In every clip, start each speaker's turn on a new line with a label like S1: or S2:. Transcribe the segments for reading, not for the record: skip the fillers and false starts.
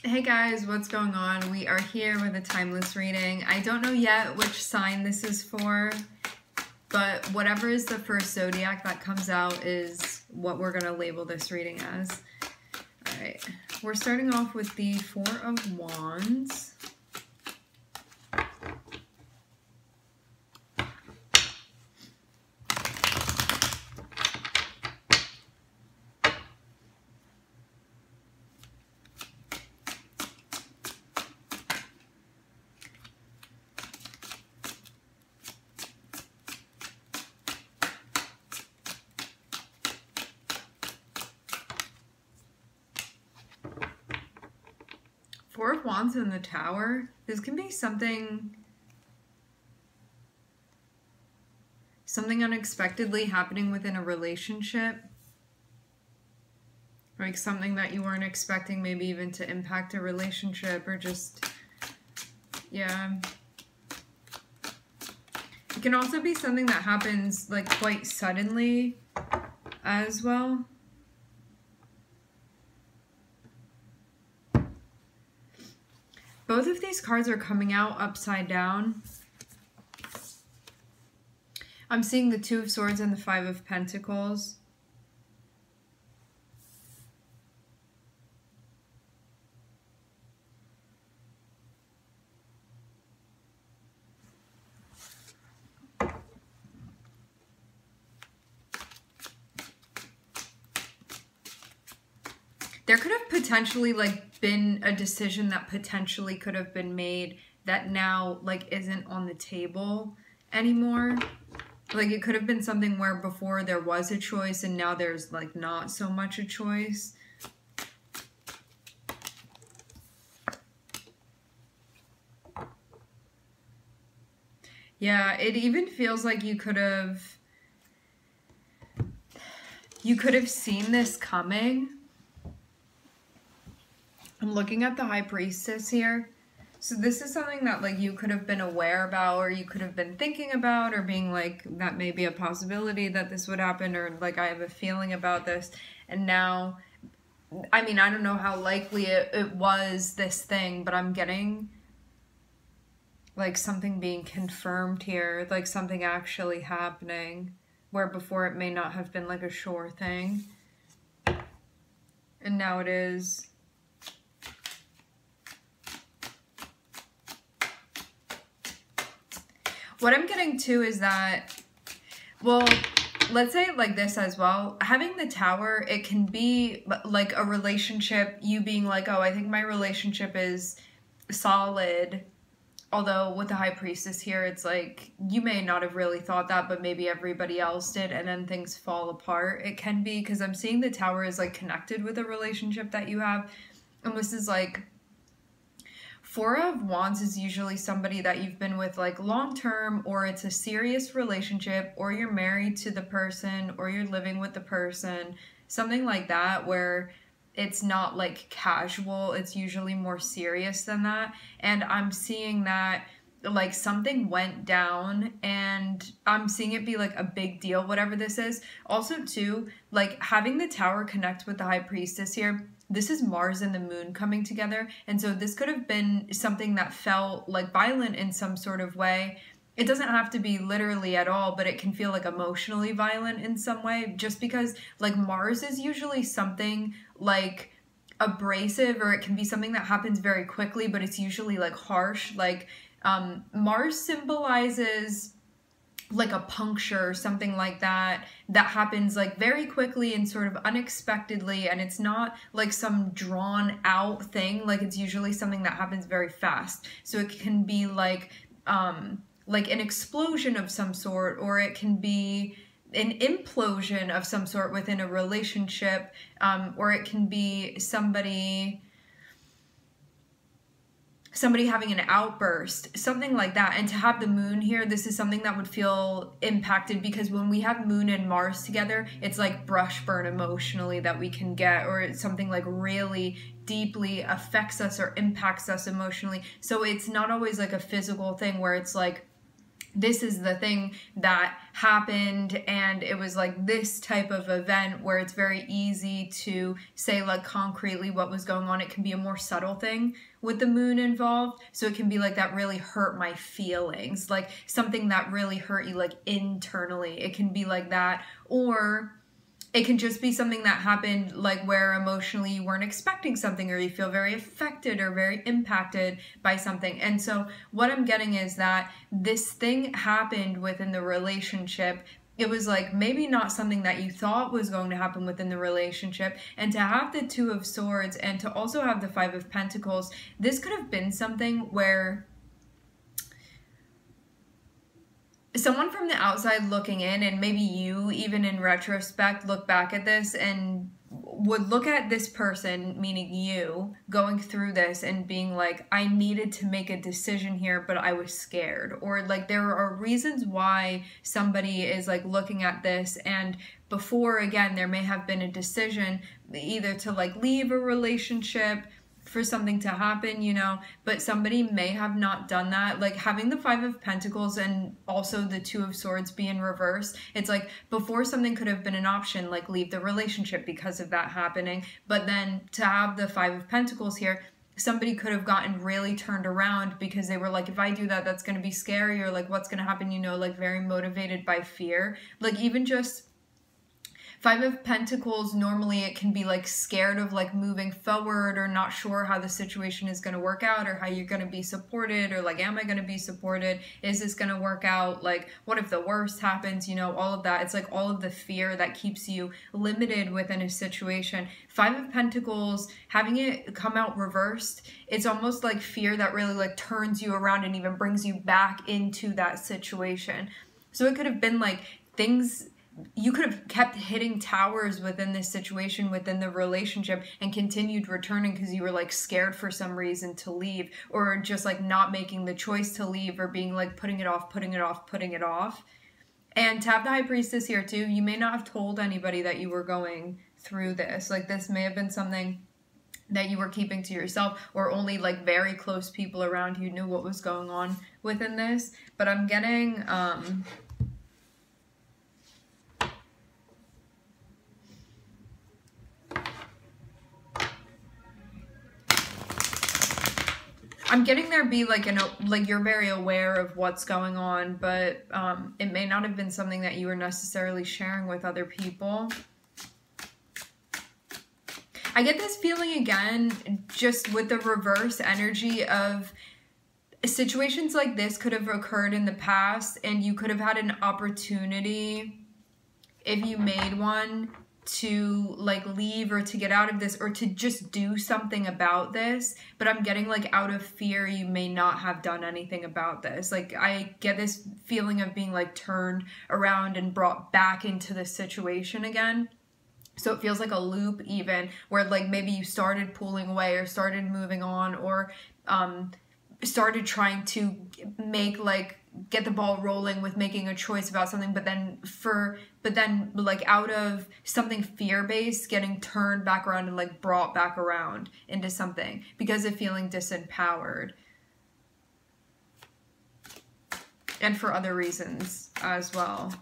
S1: Hey guys, what's going on? We are here with a timeless reading. I don't know yet which sign this is for, but whatever is the first zodiac that comes out is what we're going to label this reading as. Alright, we're starting off with the Four of Wands. Four of Wands in the Tower. This can be something unexpectedly happening within a relationship. Like something that you weren't expecting, maybe even to impact a relationship, or just, yeah. It can also be something that happens like quite suddenly as well. Both of these cards are coming out upside down. I'm seeing the Two of Swords and the Five of Pentacles. There could have potentially like been a decision that potentially could have been made that now like isn't on the table anymore. Like it could have been something where before there was a choice and now there's like not so much a choice. Yeah, it even feels like you could have seen this coming. I'm looking at the High Priestess here. So this is something that like you could have been aware about, or you could have been thinking about, or being like, that may be a possibility that this would happen, or like I have a feeling about this. And now, I mean, I don't know how likely it was this thing, but I'm getting like something being confirmed here, like something actually happening, where before it may not have been like a sure thing. And now it is. What I'm getting to is that, well, let's say it like this as well. Having the Tower, it can be like a relationship, you being like, oh, I think my relationship is solid. Although with the High Priestess here, it's like, you may not have really thought that, but maybe everybody else did, and then things fall apart. It can be, because I'm seeing the Tower is like connected with a relationship that you have. And this is like, Four of Wands is usually somebody that you've been with like long term, or it's a serious relationship, or you're married to the person, or you're living with the person, something like that, where it's not like casual, it's usually more serious than that. And I'm seeing that like something went down, and I'm seeing it be like a big deal, whatever this is. Also too, like having the Tower connect with the High Priestess here, this is Mars and the Moon coming together. And so this could have been something that felt like violent in some sort of way. It doesn't have to be literally at all, but it can feel like emotionally violent in some way, just because like Mars is usually something like abrasive, or it can be something that happens very quickly, but it's usually like harsh. Like Mars symbolizes like a puncture or something like that, that happens like very quickly and sort of unexpectedly, and it's not like some drawn out thing. Like it's usually something that happens very fast. So it can be like an explosion of some sort, or it can be an implosion of some sort within a relationship, or it can be somebody having an outburst, something like that. And to have the Moon here, this is something that would feel impacted, because when we have Moon and Mars together, it's like brush burn emotionally that we can get, or it's something like really deeply affects us or impacts us emotionally. So it's not always like a physical thing where it's like this is the thing that happened, and it was like this type of event where it's very easy to say like concretely what was going on. It can be a more subtle thing with the moon involved. So it can be like that really hurt my feelings, like something that really hurt you like internally. It can be like that, or it can just be something that happened like where emotionally you weren't expecting something, or you feel very affected or very impacted by something. And so what I'm getting is that this thing happened within the relationship. It was like maybe not something that you thought was going to happen within the relationship. And to have the Two of Swords and to also have the Five of Pentacles, this could have been something where someone from the outside looking in, and maybe you even in retrospect look back at this and would look at this person, meaning you, going through this and being like, I needed to make a decision here, but I was scared. Or like there are reasons why somebody is like looking at this, and before, again, there may have been a decision either to like leave a relationship, for something to happen, you know, but somebody may have not done that. Like having the Five of Pentacles and also the Two of Swords be in reverse, it's like before something could have been an option, like leave the relationship because of that happening, but then to have the Five of Pentacles here, somebody could have gotten really turned around because they were like, if I do that, that's going to be scary, or like what's going to happen, you know, like very motivated by fear. Like even just Five of Pentacles, normally it can be like scared of like moving forward, or not sure how the situation is going to work out, or how you're going to be supported, or like, am I going to be supported? Is this going to work out? Like, what if the worst happens? You know, all of that. It's like all of the fear that keeps you limited within a situation. Five of Pentacles, having it come out reversed, it's almost like fear that really like turns you around and even brings you back into that situation. So it could have been like things, you could have kept hitting towers within this situation, within the relationship, and continued returning because you were like scared for some reason to leave, or just like not making the choice to leave, or being like putting it off, putting it off, putting it off. And to have the High Priestess here too, you may not have told anybody that you were going through this. Like this may have been something that you were keeping to yourself, or only like very close people around you knew what was going on within this. But I'm getting there be like like you're very aware of what's going on, but it may not have been something that you were necessarily sharing with other people. I get this feeling again, just with the reverse energy of situations like this could have occurred in the past, and you could have had an opportunity, if you made one, to like leave or to get out of this, or to just do something about this. But I'm getting like out of fear you may not have done anything about this. Like I get this feeling of being like turned around and brought back into the situation again. So it feels like a loop even, where like maybe you started pulling away, or started moving on, or started trying to get the ball rolling with making a choice about something, but then like out of something fear-based, getting turned back around and like brought back around into something because of feeling disempowered, and for other reasons as well.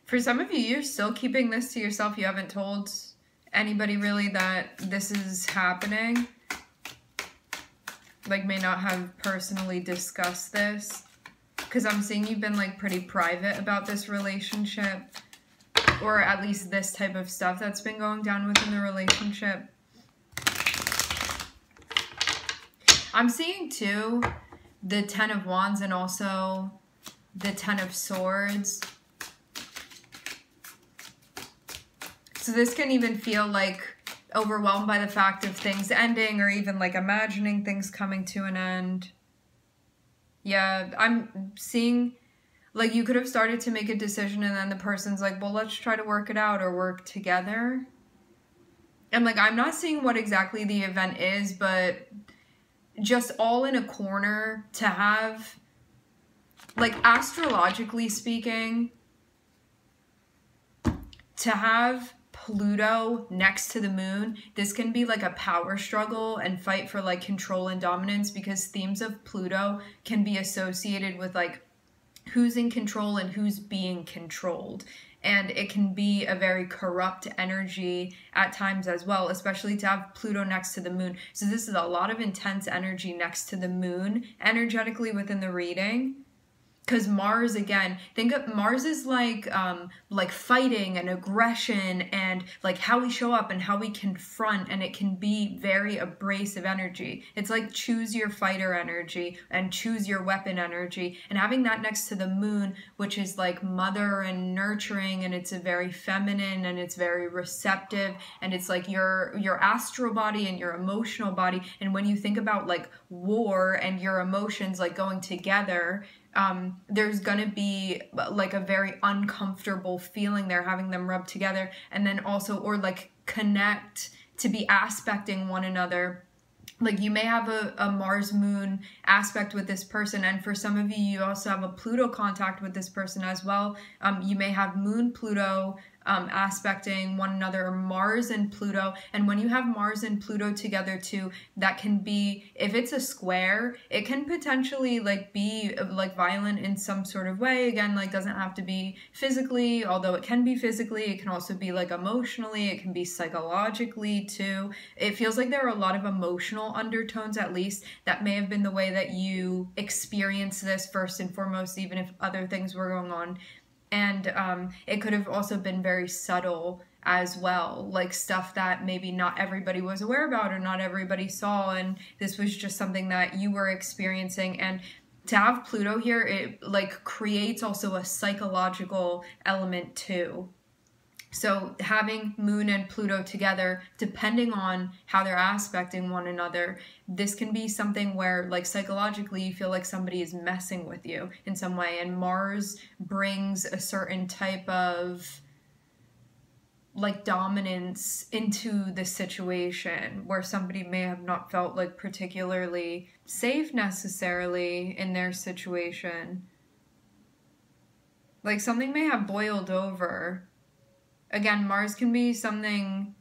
S1: For some of you, you're still keeping this to yourself. You haven't told anybody really that this is happening. Like, may not have personally discussed this. Because I'm seeing you've been like pretty private about this relationship. Or at least this type of stuff that's been going down within the relationship. I'm seeing too the Ten of Wands and also the Ten of Swords. So this can even feel like overwhelmed by the fact of things ending, or even like imagining things coming to an end. Yeah, I'm seeing like you could have started to make a decision, and then the person's like, well, let's try to work it out or work together. And like, I'm not seeing what exactly the event is, but just all in a corner to have, like, astrologically speaking, to have Pluto next to the moon, this can be like a power struggle and fight for like control and dominance, because themes of Pluto can be associated with like who's in control and who's being controlled. And it can be a very corrupt energy at times as well, especially to have Pluto next to the moon. So this is a lot of intense energy next to the moon energetically within the reading. Because Mars, again, think of Mars is like fighting and aggression and like how we show up and how we confront, and it can be very abrasive energy. It's like choose your fighter energy and choose your weapon energy. And having that next to the moon, which is like mother and nurturing, and it's a very feminine and it's very receptive, and it's like your astral body and your emotional body. And when you think about like war and your emotions like going together, there's gonna be like a very uncomfortable feeling there, having them rub together, and then also, or like connect, to be aspecting one another. Like you may have a Mars moon aspect with this person, and for some of you, you also have a Pluto contact with this person as well. You may have moon Pluto aspecting one another, or Mars and Pluto. And when you have Mars and Pluto together too, that can be, if it's a square, it can potentially like be like violent in some sort of way. Again, like doesn't have to be physically, although it can be physically. It can also be like emotionally, it can be psychologically too. It feels like there are a lot of emotional undertones, at least. That may have been the way that you experience this first and foremost, even if other things were going on. And it could have also been very subtle as well, like stuff that maybe not everybody was aware about or not everybody saw, and this was just something that you were experiencing. And to have Pluto here, it like creates also a psychological element too. So having Moon and Pluto together, depending on how they're aspecting one another, this can be something where like psychologically you feel like somebody is messing with you in some way. And Mars brings a certain type of like dominance into the situation where somebody may have not felt like particularly safe necessarily in their situation. Like something may have boiled over. Again, Mars can be something,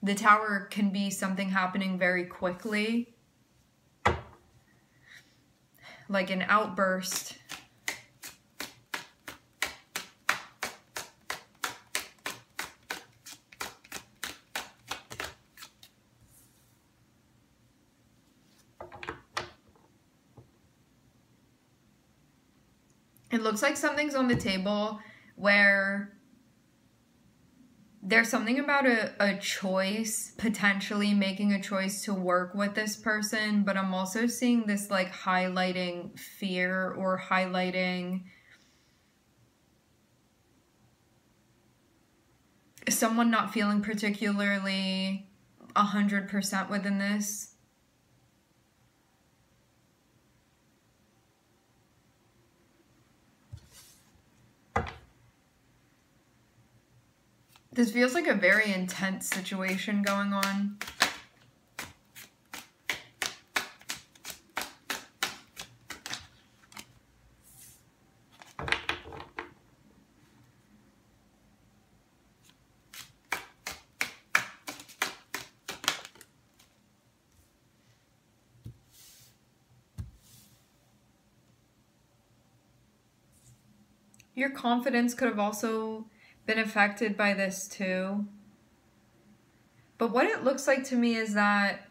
S1: the Tower can be something happening very quickly, like an outburst. It looks like something's on the table where there's something about a choice, potentially making a choice to work with this person, but I'm also seeing this like highlighting fear or highlighting someone not feeling particularly 100% within this. This feels like a very intense situation going on. Your confidence could have also been affected by this too. But what it looks like to me is that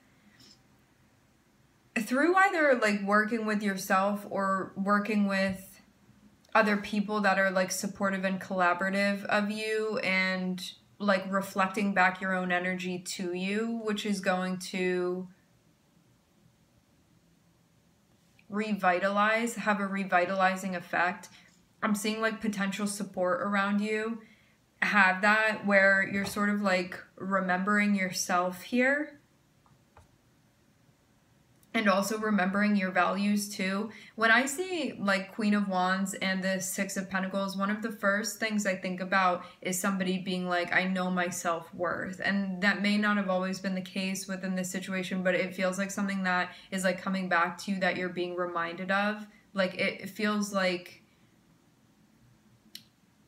S1: through either like working with yourself or working with other people that are like supportive and collaborative of you, and like reflecting back your own energy to you, which is going to revitalize, have a revitalizing effect. I'm seeing like potential support around you have that, where you're sort of like remembering yourself here. And also remembering your values too. When I see like Queen of Wands and the Six of Pentacles, one of the first things I think about is somebody being like, I know my self-worth. And that may not have always been the case within this situation, but it feels like something that is like coming back to you that you're being reminded of. Like it feels like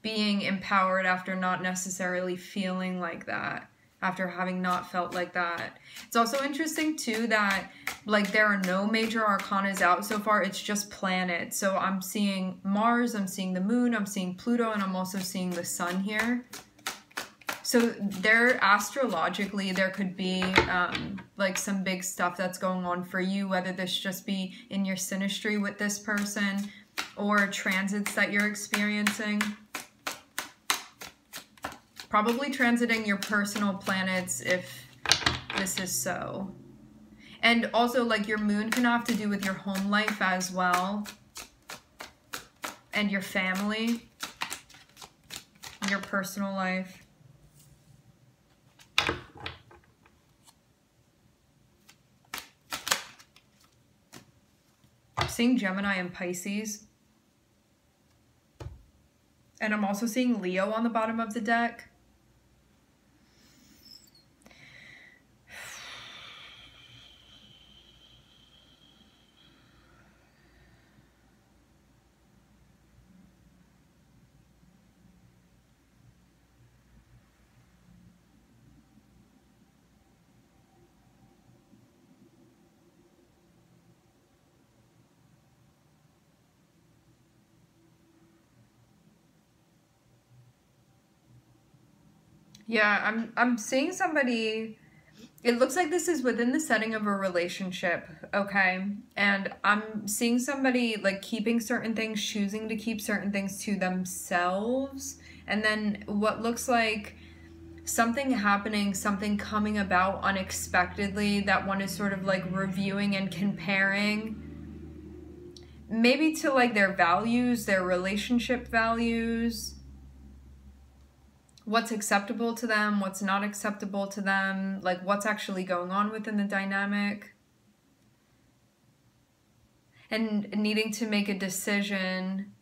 S1: being empowered after not necessarily feeling like that, after having not felt like that. It's also interesting too that like there are no major arcanas out so far. It's just planets. So I'm seeing Mars, I'm seeing the moon, I'm seeing Pluto, and I'm also seeing the sun here. So there, astrologically, there could be like some big stuff that's going on for you, whether this just be in your synastry with this person or transits that you're experiencing. Probably transiting your personal planets if this is so. And also, like, your moon can have to do with your home life as well. And your family. Your personal life. I'm seeing Gemini and Pisces. And I'm also seeing Leo on the bottom of the deck. Yeah, I'm seeing somebody, it looks like this is within the setting of a relationship, okay? And I'm seeing somebody like keeping certain things, choosing to keep certain things to themselves. And then what looks like something happening, something coming about unexpectedly that one is sort of like reviewing and comparing. Maybe to like their values, their relationship values. What's acceptable to them, what's not acceptable to them, like what's actually going on within the dynamic. And needing to make a decision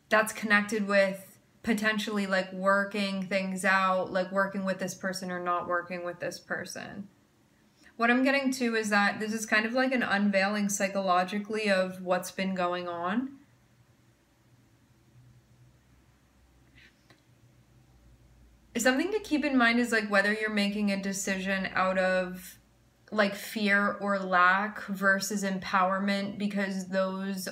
S1: that's connected with potentially like working things out, like working with this person or not working with this person. What I'm getting to is that this is kind of like an unveiling psychologically of what's been going on. Something to keep in mind is like whether you're making a decision out of like fear or lack versus empowerment, because that's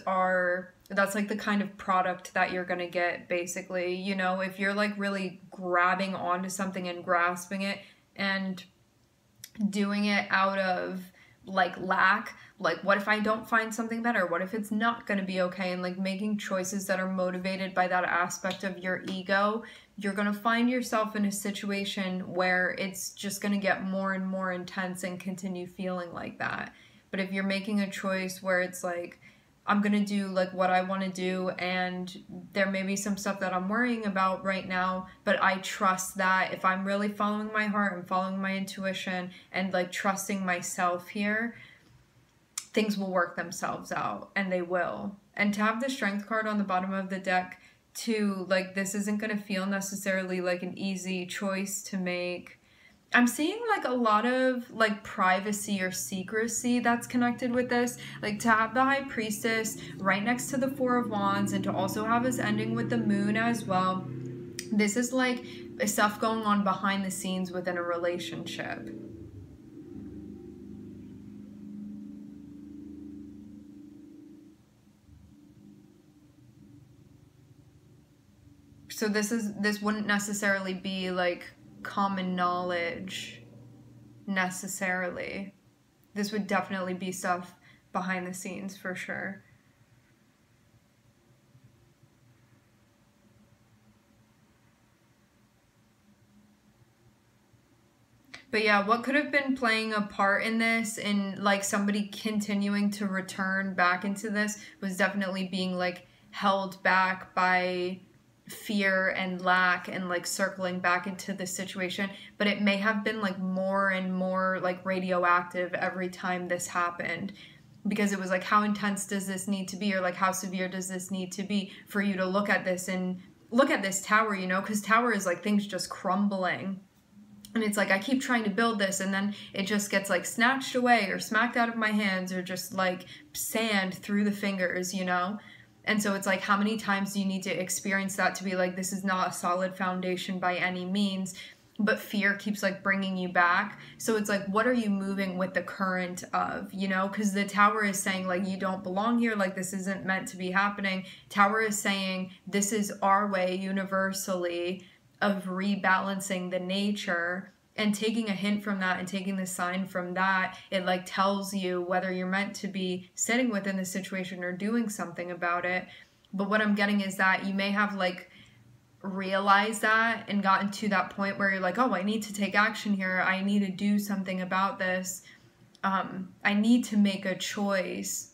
S1: like the kind of product that you're gonna get basically. You know, if you're like really grabbing onto something and grasping it and doing it out of like lack, like what if I don't find something better, what if it's not going to be okay, and like making choices that are motivated by that aspect of your ego, you're going to find yourself in a situation where it's just going to get more and more intense and continue feeling like that. But if you're making a choice where it's like, I'm going to do like what I want to do, and there may be some stuff that I'm worrying about right now, but I trust that if I'm really following my heart and following my intuition and like trusting myself here, things will work themselves out, and they will. And to have the Strength card on the bottom of the deck too, like this isn't going to feel necessarily like an easy choice to make. I'm seeing like a lot of like privacy or secrecy that's connected with this. Like to have the High Priestess right next to the Four of Wands, and to also have us ending with the Moon as well. This is like stuff going on behind the scenes within a relationship. So this wouldn't necessarily be like common knowledge necessarily. This would definitely be stuff behind the scenes for sure. But yeah, what could have been playing a part in this, in like somebody continuing to return back into this, was definitely being like held back by fear and lack and like circling back into the situation, but it may have been like more and more like radioactive every time this happened, because it was like, how intense does this need to be, or like how severe does this need to be for you to look at this and look at this tower, you know, because tower is like things just crumbling. And it's like, I keep trying to build this and then it just gets like snatched away or smacked out of my hands, or just like sand through the fingers, you know? And so it's like, how many times do you need to experience that to be like, this is not a solid foundation by any means, but fear keeps like bringing you back. So it's like, what are you moving with the current of, you know? Because the tower is saying like, you don't belong here, like this isn't meant to be happening. Tower is saying this is our way universally of rebalancing the nature, and taking a hint from that and taking the sign from that, it like tells you whether you're meant to be sitting within the situation or doing something about it. But what I'm getting is that you may have like realized that and gotten to that point where you're like, oh, I need to take action here. I need to do something about this. I need to make a choice.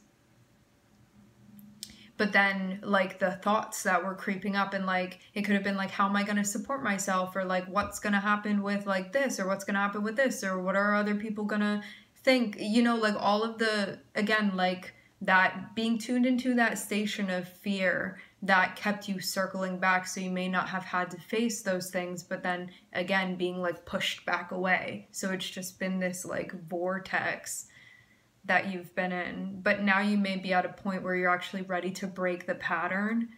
S1: But then like the thoughts that were creeping up, and like it could have been like, how am I going to support myself, or like what's going to happen with like this, or what's going to happen with this, or what are other people going to think, you know, like all of the, again, like that being tuned into that station of fear that kept you circling back, so you may not have had to face those things, but then again being like pushed back away. So it's just been this like vortex that you've been in. But now you may be at a point where you're actually ready to break the pattern.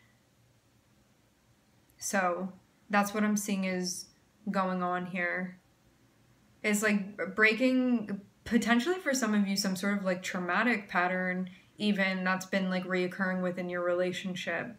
S1: So that's what I'm seeing is going on here. It's like breaking, potentially for some of you, some sort of like traumatic pattern even that's been like reoccurring within your relationship.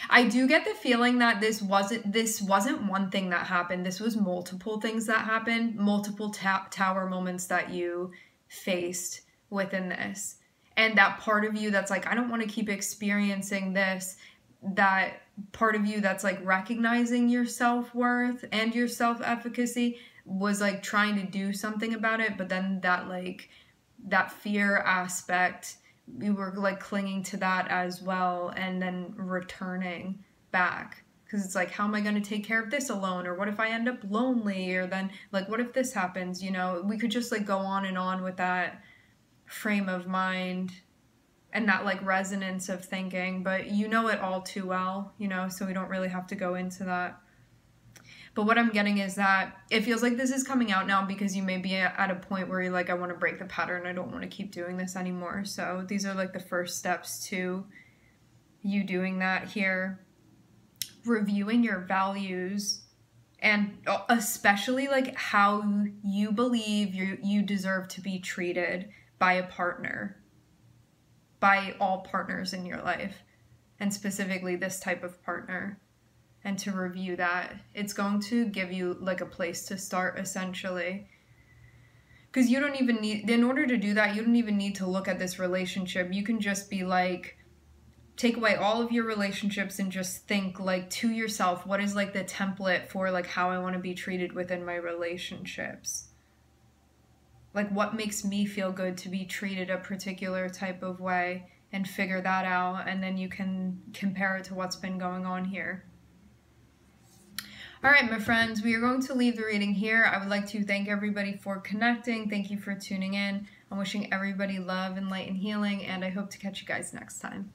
S1: I do get the feeling that this wasn't one thing that happened. This was multiple things that happened, multiple tower moments that you faced within this. And that part of you that's like, I don't want to keep experiencing this, that part of you that's like recognizing your self-worth and your self-efficacy was like trying to do something about it. But then that like, that fear aspect, we were like clinging to that as well, and then returning back, because it's like, how am I going to take care of this alone, or what if I end up lonely, or then like what if this happens, you know? We could just like go on and on with that frame of mind and that like resonance of thinking, but you know it all too well, you know, so we don't really have to go into that. But what I'm getting is that it feels like this is coming out now because you may be at a point where you're like, I want to break the pattern. I don't want to keep doing this anymore. So these are like the first steps to you doing that here. Reviewing your values, and especially like how you believe you deserve to be treated by a partner, by all partners in your life, and specifically this type of partner. And to review that, it's going to give you like a place to start, essentially. Because you don't even need, in order to do that, you don't even need to look at this relationship. You can just be like, take away all of your relationships and just think like to yourself, what is like the template for like how I want to be treated within my relationships? Like what makes me feel good to be treated a particular type of way, and figure that out. And then you can compare it to what's been going on here. All right, my friends, we are going to leave the reading here. I would like to thank everybody for connecting. Thank you for tuning in. I'm wishing everybody love and light and healing, and I hope to catch you guys next time.